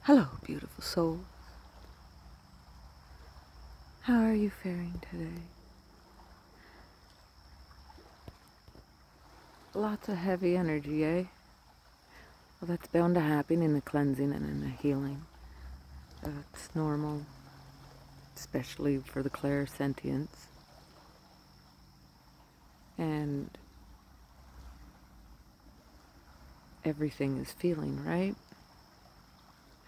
Hello, beautiful soul. How are you faring today? Lots of heavy energy, eh? Well, that's bound to happen in the cleansing and in the healing. That's normal, especially for the clairsentience. And everything is feeling, right?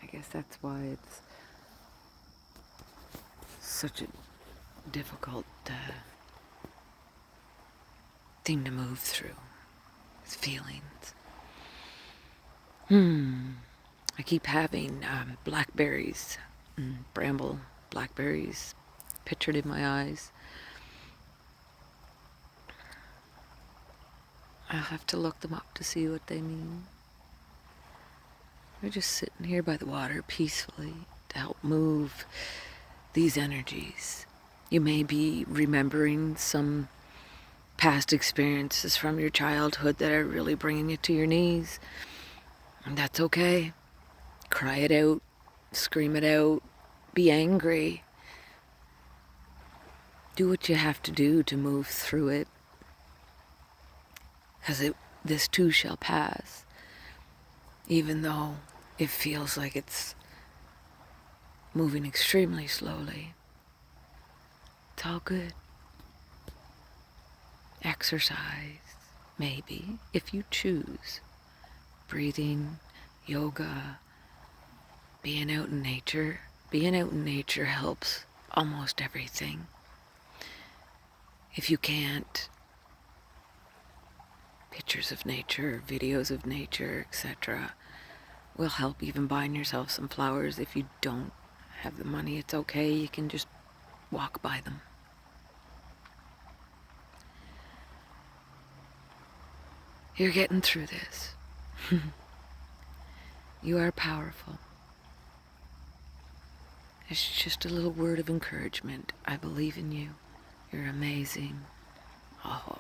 I guess that's why it's such a difficult thing to move through. It's feelings. I keep having blackberries, bramble blackberries pictured in my eyes. I'll have to look them up to see what they mean. We're just sitting here by the water peacefully to help move these energies. You may be remembering some past experiences from your childhood that are really bringing you to your knees. And that's okay. Cry it out, scream it out, be angry. Do what you have to do to move through it. Because this too shall pass. Even though it feels like it's moving extremely slowly. It's all good. Exercise, maybe, if you choose. Breathing, yoga, being out in nature. Being out in nature helps almost everything. If you can't, pictures of nature, videos of nature, etc. will help. Even buying yourself some flowers. If you don't have the money, it's okay. You can just walk by them. You're getting through this. You are powerful. It's just a little word of encouragement. I believe in you. You're amazing. Oh.